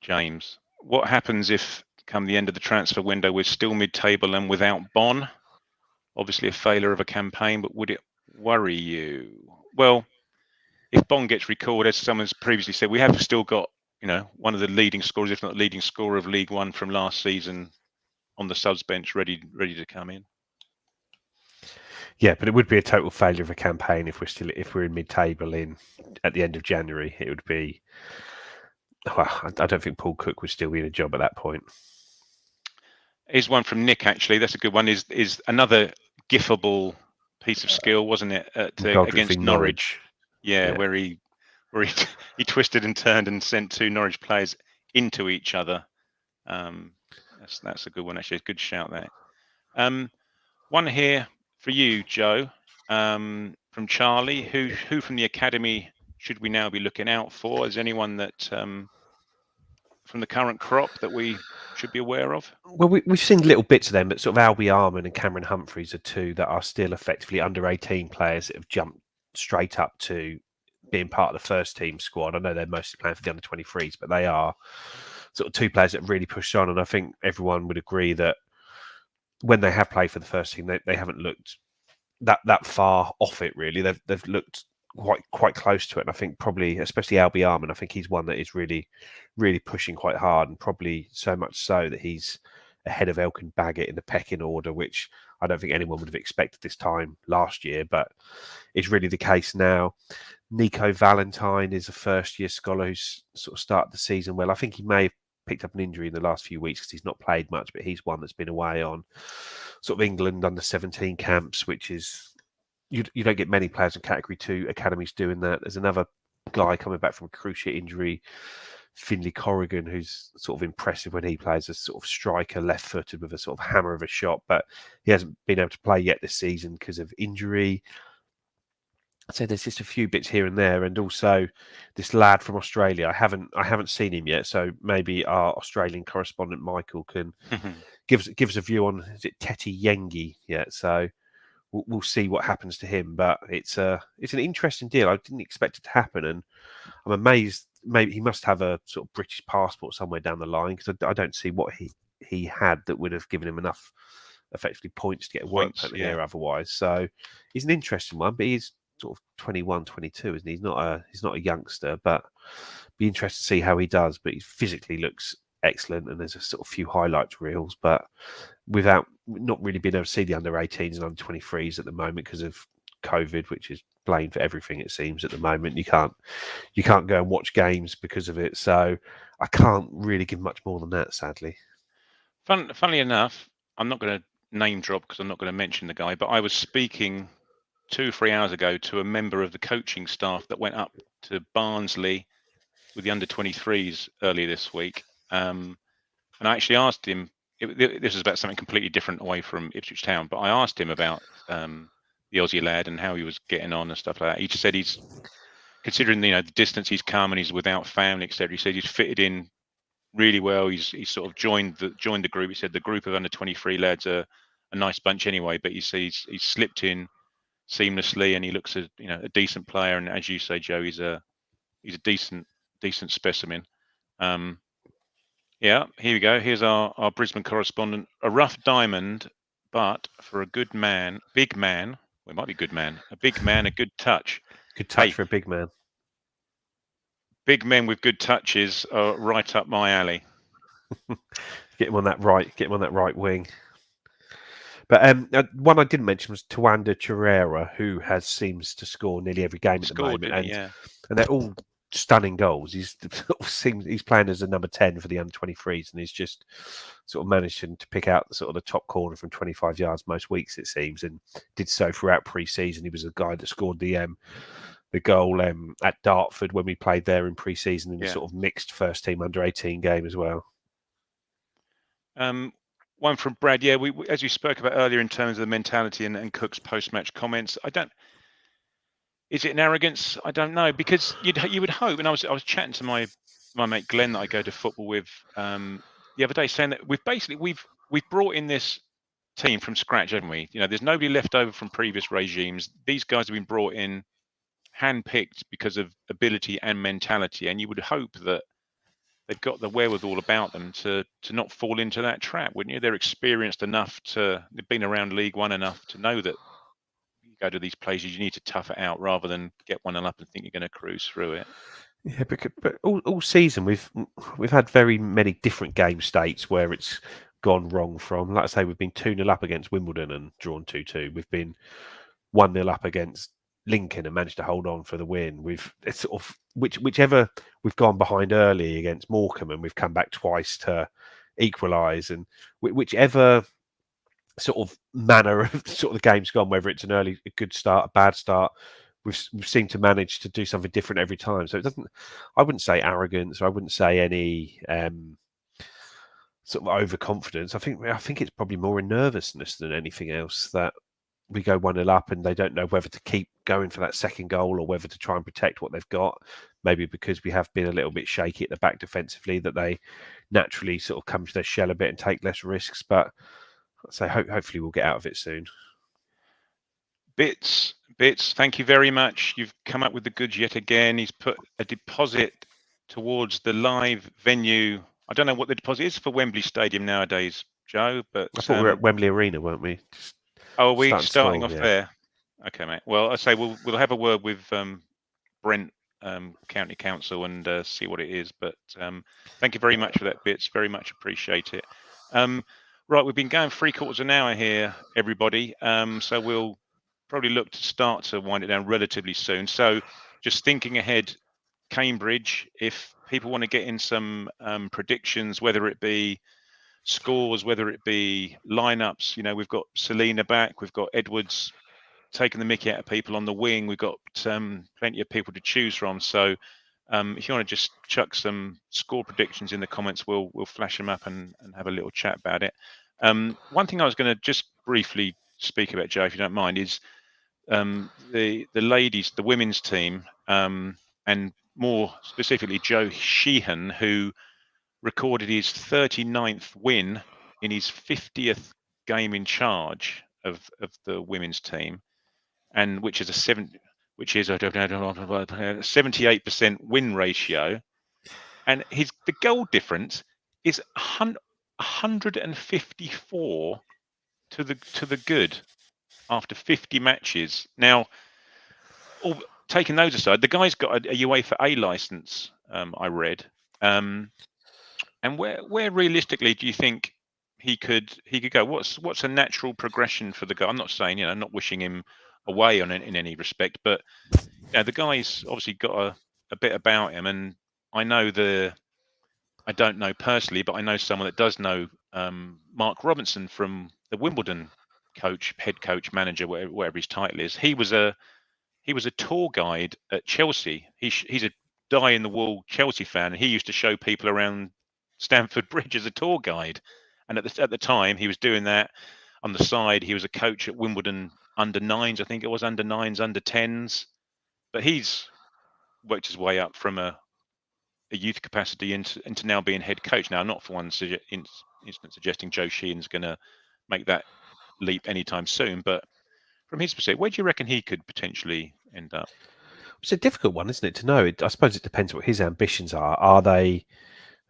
James. What happens if, come the end of the transfer window, we're still mid-table and without Bonne? Obviously a failure of a campaign, but would it worry you? Well, if Bonne gets recalled, as someone's previously said, we have still got, one of the leading scorers, if not leading scorer of League One from last season on the subs bench, ready to come in. Yeah, but it would be a total failure of a campaign if we're in mid-table at the end of January. It would be. Well, I don't think Paul Cook would still be in a job at that point. Here's one from Nick. Actually, that's a good one. Is another gifable piece of skill, wasn't it, against Norwich? Yeah, where he twisted and turned and sent 2 Norwich players into each other. That's a good one. Actually, a good shout there. One here for you, Joe, from Charlie. Who from the academy should we now be looking out for? Is anyone that from the current crop that we should be aware of? Well, we've seen little bits of them, but sort of Albie Arman and Cameron Humphreys are 2 that are still effectively under 18 players that have jumped straight up to being part of the first team squad. I know they're mostly playing for the under 23s, but they are sort of 2 players that really pushed on. And I think everyone would agree that when they have played for the first team, they haven't looked that far off it, really. They've looked quite close to it. And I think probably, especially Albie Arman, I think he's one that is really, really pushing quite hard, and probably so much so that he's ahead of Elkin Baggett in the pecking order, which I don't think anyone would have expected this time last year, but it's really the case now. Nico Valentine is a first-year scholar who's sort of started the season well. I think he may have picked up an injury in the last few weeks because he's not played much, but he's one that's been away on sort of England under 17 camps, which is you don't get many players in Category 2 academies doing that. There's another guy coming back from a cruciate injury Finley Corrigan, who's sort of impressive when he plays, a sort of striker, left-footed with a sort of hammer of a shot, but he hasn't been able to play yet this season because of injury. So there's just a few bits here and there, and also this lad from Australia. I haven't seen him yet, so maybe our Australian correspondent Michael can give us a view on, is it Teti Yengi? Yeah, so we'll see what happens to him. But it's an interesting deal. I didn't expect it to happen, and I'm amazed. Maybe he must have a sort of British passport somewhere down the line, because I don't see what he had that would have given him enough, effectively, points to get a work permit here otherwise. So he's an interesting one, but he's sort of 21, 22, isn't he? He's not a youngster, but be interested to see how he does. But he physically looks excellent, and there's a sort of few highlights reels, but without not really being able to see the under 18s and under 23s at the moment because of COVID, which is blamed for everything, it seems, at the moment. You can't go and watch games because of it, so I can't really give much more than that, sadly. Funnily enough, I'm not going to name drop because I'm not going to mention the guy, but I was speaking 2 or 3 hours ago to a member of the coaching staff that went up to Barnsley with the under 23s earlier this week, and I actually asked him. This is about something completely different away from Ipswich Town, but I asked him about the Aussie lad and how he was getting on and stuff like that. He just said he's, considering the distance he's come and he's without family, etc. He said he's fitted in really well. He's sort of joined the group. He said the group of under 23 lads are a nice bunch anyway, but he's slipped in seamlessly, and he looks a decent player. And as you say, Joe, he's a decent specimen. Yeah, here we go. Here's our Brisbane correspondent. A rough diamond, but for a good man, big man. Well, it might be good man. A big man, a good touch. Good touch for a big man. Big men with good touches are right up my alley. Get him on that right wing. But one I didn't mention was Tawanda Chirera, who seems to score nearly every game at the moment, and they're all stunning goals. He's playing as a number 10 for the under 23s, and he's just sort of managed to pick out the top corner from 25 yards most weeks, it seems, and did so throughout pre-season. He was a guy that scored the goal at Dartford when we played there in pre-season, in a sort of mixed first team under 18 game as well. One from Brad. Yeah, we as you spoke about earlier in terms of the mentality and Cook's post-match comments. Is it an arrogance? I don't know, because you would hope. And I was chatting to my mate Glenn that I go to football with the other day, saying that we've brought in this team from scratch, haven't we? There's nobody left over from previous regimes. These guys have been brought in, handpicked because of ability and mentality, and you would hope that they've got the wherewithal about them to not fall into that trap, wouldn't you? They're experienced enough they've been around League One enough to know that you go to these places, you need to tough it out rather than get 1-0 up and think you're going to cruise through it. Yeah, but all season we've had very many different game states where it's gone wrong from. Like I say, we've been 2-0 up against Wimbledon and drawn 2-2. We've been 1-0 up against Lincoln and managed to hold on for the win. It's sort of whichever we've gone behind early against Morecambe, and we've come back twice to equalise, and whichever sort of manner of the game's gone, whether it's a good start, a bad start, we've seemed to manage to do something different every time. So I wouldn't say arrogance, or I wouldn't say any sort of overconfidence. I think it's probably more a nervousness than anything else, that we go 1-0 up and they don't know whether to keep going for that second goal or whether to try and protect what they've got. Maybe because we have been a little bit shaky at the back defensively, that they naturally sort of come to their shell a bit and take less risks. But so hopefully we'll get out of it soon. Bits, thank you very much. You've come up with the goods yet again. He's put a deposit towards the live venue. I don't know what the deposit is for Wembley Stadium nowadays, Joe, but I thought we were at Wembley Arena, weren't we? Are we starting off there? Okay, mate. Well, I say we'll have a word with Brent County Council and see what it is. But thank you very much for that, Bits. Very much appreciate it. Right, we've been going 3/4 of an hour here, everybody. So we'll probably look to start to wind it down relatively soon. So just thinking ahead, Cambridge, if people want to get in some predictions, whether it be scores, whether it be lineups, we've got Selena back, we've got Edwards taking the mickey out of people on the wing, we've got plenty of people to choose from. So If you want to just chuck some score predictions in the comments, we'll flash them up and have a little chat about it. One thing I was going to just briefly speak about, Joe, if you don't mind, is the ladies, the women's team, and more specifically Joe Sheehan, who recorded his 39th win in his 50th game in charge of the women's team, and which is a 78% win ratio, and the goal difference is 154 to the good after 50 matches. Now, taking those aside, the guy's got a UEFA A license. I read, and where realistically do you think he could go? What's a natural progression for the guy? I'm not saying, not wishing him away in any respect, but the guy's obviously got a bit about him, and I don't know personally, but I know someone that does know Mark Robinson from the Wimbledon head coach, manager, whatever his title is. He was a tour guide at Chelsea. He's a die-in-the-wool Chelsea fan, and he used to show people around Stamford Bridge as a tour guide. And at the time, he was doing that on the side. He was a coach at Wimbledon under nines, I think it was under nines, under tens. But he's worked his way up from a youth capacity into now being head coach. Now, not for one instance suggesting Joe Sheehan's going to make that leap anytime soon, but from his perspective, where do you reckon he could potentially end up? It's a difficult one, isn't it, to know? I suppose it depends what his ambitions are. Are they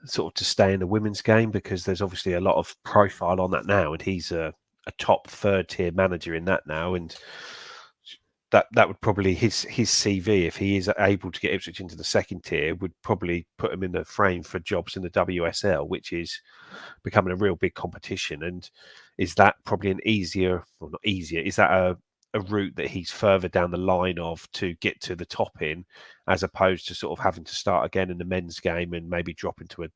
sort of to stay in the women's game? Because there's obviously a lot of profile on that now, and he's a top third tier manager in that now, and that would probably his CV, if he is able to get Ipswich into the second tier, would probably put him in the frame for jobs in the WSL, which is becoming a real big competition. And is that probably an easier, or not easier, is that a route that he's further down the line of to get to the top in, as opposed to sort of having to start again in the men's game and maybe drop into a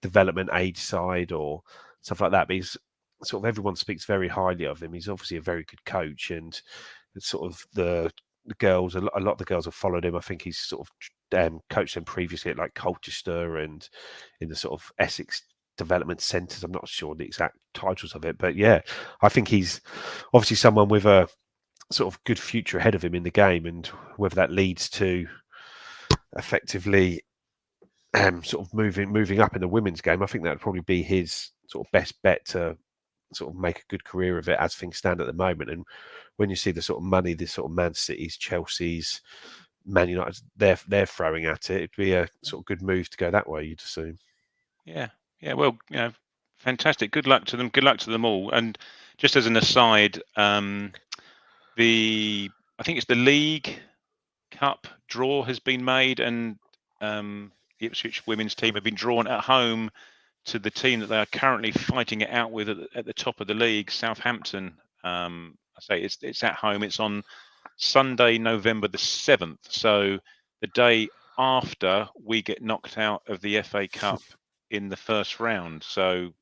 development age side or stuff like that? But he's sort of, everyone speaks very highly of him. He's obviously a very good coach, and sort of the girls, a lot of the girls have followed him. I think he's sort of coached them previously at like Colchester and in the sort of Essex development centres. I'm not sure the exact titles of it, but yeah, I think he's obviously someone with a sort of good future ahead of him in the game, and whether that leads to effectively sort of moving up in the women's game, I think that would probably be his sort of best bet to sort of make a good career of it as things stand at the moment. And when you see the sort of money this sort of Man City's, Chelsea's, Man United, they're throwing at it, it'd be a sort of good move to go that way, you'd assume. Yeah. Well, fantastic. Good luck to them. Good luck to them all. And just as an aside, I think it's the League Cup draw has been made, and the Ipswich women's team have been drawn at home to the team that they are currently fighting it out with at the top of the league, Southampton. I say it's at home. It's on Sunday, November the 7th. So the day after we get knocked out of the FA Cup in the first round. So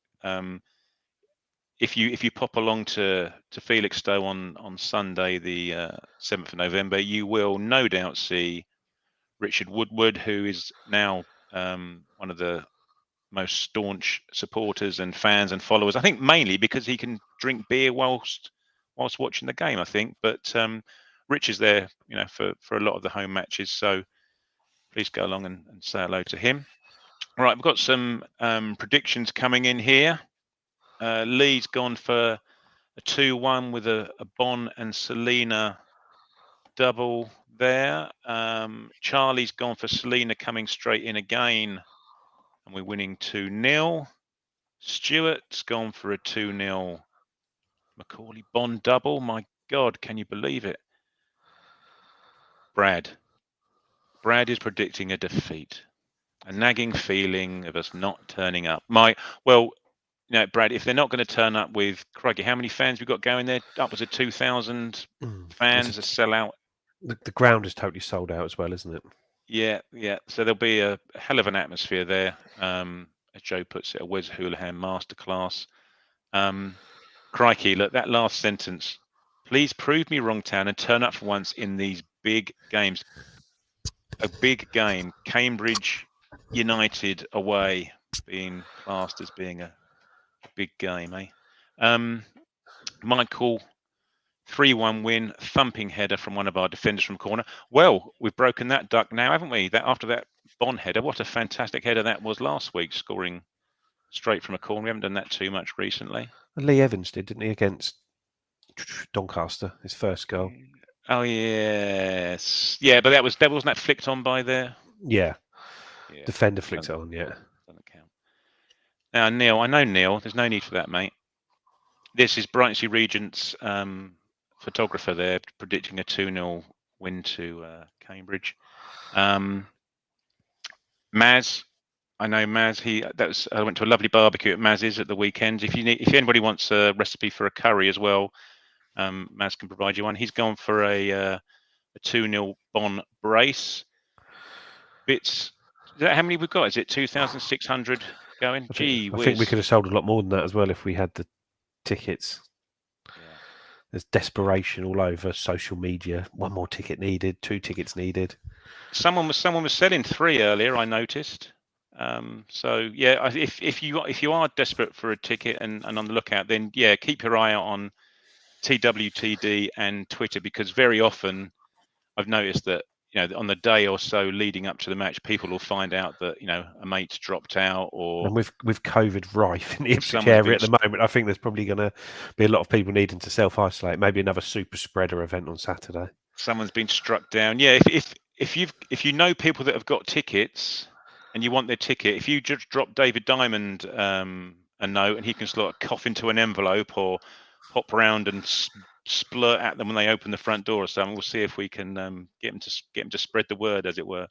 if you pop along to Felixstowe on Sunday, the 7th of November, you will no doubt see Richard Woodward, who is now one of the most staunch supporters and fans and followers. I think mainly because he can drink beer whilst watching the game, I think. But Rich is there, for a lot of the home matches. So please go along and say hello to him. All right, we've got some predictions coming in here. Lee's gone for a 2-1 with a Bonne and Selena double there. Charlie's gone for Selena coming straight in again, and we're winning 2-0. Stuart's gone for a 2-0 Macaulay Bonne double. My God, can you believe it? Brad is predicting a defeat. A nagging feeling of us not turning up. Brad, if they're not going to turn up with Craigie, how many fans we got going there? Upwards of 2,000 fans, a sellout. The ground is totally sold out as well, isn't it? Yeah. So there'll be a hell of an atmosphere there. As Joe puts it, a Wes Hoolahan masterclass. Crikey, look, that last sentence. Please prove me wrong, Town, and turn up for once in these big games. a big game. Cambridge United away being classed as being a big game, eh? Michael, 3-1 win, thumping header from one of our defenders from corner. Well, we've broken that duck now, haven't we? That after that Bonne header, what a fantastic header that was last week, scoring straight from a corner. We haven't done that too much recently. Lee Evans didn't he, against Doncaster, his first goal? Oh yes, yeah, but that wasn't that flicked on by the Yeah, yeah, defender flicked it on. Yeah, doesn't count. Now Neil, I know Neil. There's no need for that, mate. This is Brightsea Regent's photographer there predicting a 2-0 win to Cambridge. Maz, I know Maz. I went to a lovely barbecue at Maz's at the weekend. If anybody wants a recipe for a curry as well, Maz can provide you one. He's gone for a 2-0 Bonne brace. Bits. Is that how many we've got? Is it 2,600 going? I Gee think we whiz. could have sold a lot more than that as well if we had the tickets. Yeah. There's desperation all over social media. One more ticket needed. 2 tickets needed. Someone was selling 3 earlier. I noticed. So yeah, if you are desperate for a ticket and on the lookout, then yeah, keep your eye out on TWTD and Twitter, because very often I've noticed that on the day or so leading up to the match, people will find out that a mate's dropped out, or and with COVID rife in the Ipswich someone's area at the moment, I think there's probably going to be a lot of people needing to self-isolate. Maybe another super spreader event on Saturday. Someone's been struck down. Yeah, if you know people that have got tickets and you want their ticket, if you just drop David Diamond a note, and he can sort of cough into an envelope or pop around and splurt at them when they open the front door or something, we'll see if we can get them to spread the word, as it were.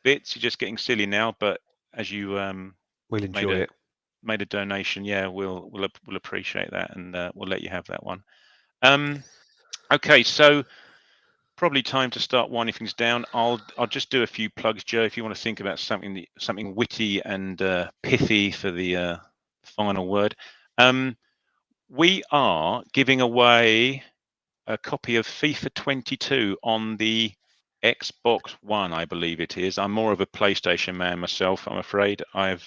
Bits, you're just getting silly now, but as you we'll enjoy it. Made a donation, yeah, we'll appreciate that, and we'll let you have that one. Okay, so probably time to start winding things down. I'll just do a few plugs, Joe, if you want to think about something witty and pithy for the final word. We are giving away a copy of FIFA 22 on the Xbox One, I believe it is. I'm more of a PlayStation man myself, I'm afraid. I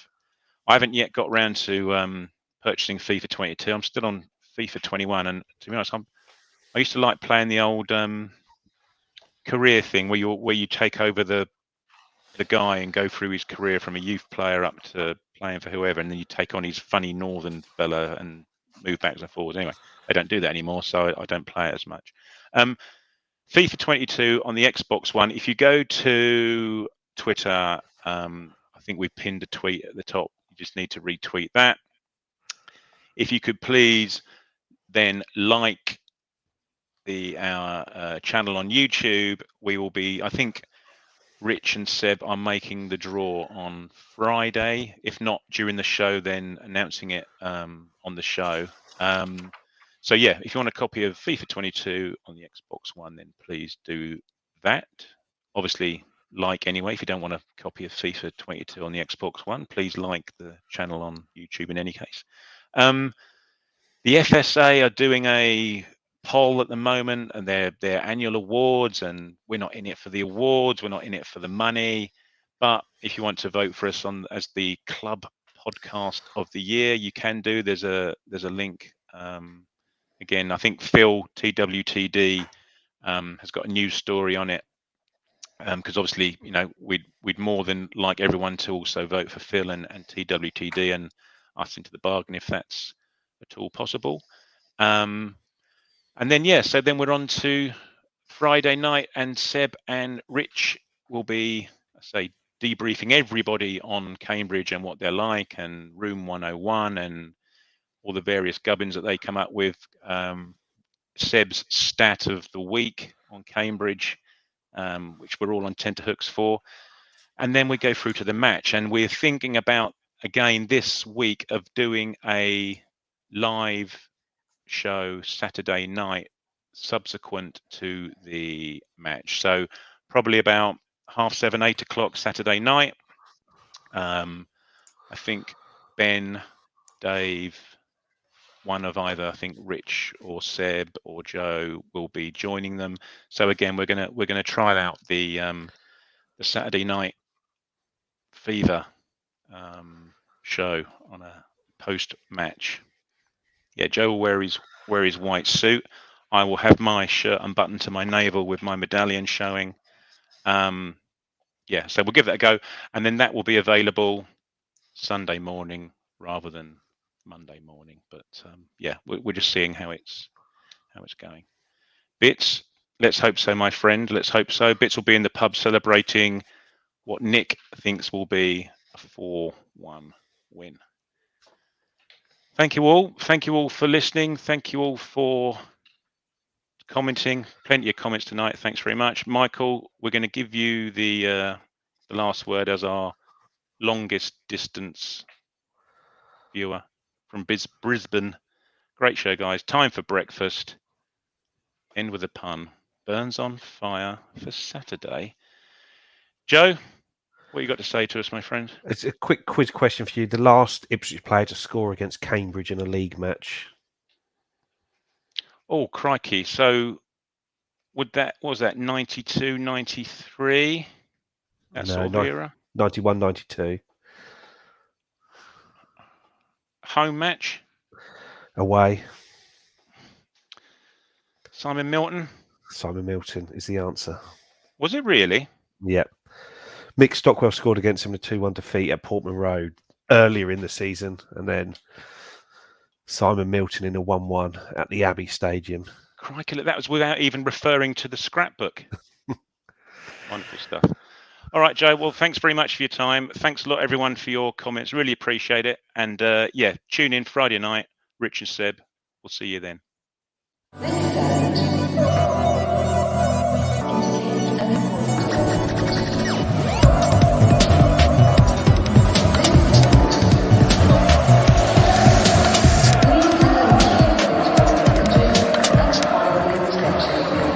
haven't yet got round to purchasing FIFA 22. I'm still on FIFA 21, and to be honest, I used to like playing the old career thing where you take over the guy and go through his career from a youth player up to playing for whoever, and then you take on his funny northern fella and move backwards and forwards. Anyway, they don't do that anymore, so I don't play it as much. FIFA 22 on the Xbox One. If you go to Twitter, I think we've pinned a tweet at the top. You just need to retweet that. If you could please then like our channel on YouTube. We will be, I think Rich and Seb are making the draw on Friday. If not during the show, then announcing it on the show. So yeah, if you want a copy of FIFA 22 on the Xbox One, then please do that. Obviously, like anyway. If you don't want a copy of FIFA 22 on the Xbox One, please like the channel on YouTube in any case. The FSA are doing a poll at the moment, and their annual awards, and we're not in it for the awards, we're not in it for the money, but if you want to vote for us as the club podcast of the year, you can do. There's a link. Again, I think Phil TWTD has got a news story on it, because obviously we'd more than like everyone to also vote for Phil and TWTD and us into the bargain, if that's at all possible. And then so then we're on to Friday night, and Seb and Rich will be, I say, debriefing everybody on Cambridge and what they're like, and Room 101 and all the various gubbins that they come up with. Seb's stat of the week on Cambridge, which we're all on tenterhooks for. And then we go through to the match, and we're thinking about, again, this week of doing a live show Saturday night subsequent to the match. So probably about 7:30, 8 o'clock Saturday night. I think Ben, Dave, one of either, I think Rich or Seb or Joe will be joining them. So again, we're gonna try out the Saturday night fever show on a post-match. Yeah, Joe will wear his white suit. I will have my shirt unbuttoned to my navel with my medallion showing. Yeah, so we'll give that a go, and then that will be available Sunday morning rather than Monday morning. But yeah, we're just seeing how it's going. Bits, let's hope so, my friend. Let's hope so. Bits will be in the pub celebrating what Nick thinks will be a 4-1 win. Thank you all. Thank you all for listening. Thank you all for commenting. Plenty of comments tonight. Thanks very much, Michael. We're going to give you the last word as our longest distance viewer from Brisbane. Great show, guys. Time for breakfast. End with a pun. Burns on fire for Saturday. Joe, what you got to say to us, my friend? It's a quick quiz question for you. The last Ipswich player to score against Cambridge in a league match. Oh, crikey. So was that 92, 93? That No, sort of era? 91, 92. Home match? Away. Simon Milton? Simon Milton is the answer. Was it really? Yep. Mick Stockwell scored against him in a 2-1 defeat at Portman Road earlier in the season, and then Simon Milton in a 1-1 at the Abbey Stadium. Crikey, that was without even referring to the scrapbook. Wonderful stuff. All right, Joe. Well, thanks very much for your time. Thanks a lot, everyone, for your comments. Really appreciate it. And yeah, tune in Friday night. Rich and Seb. We'll see you then.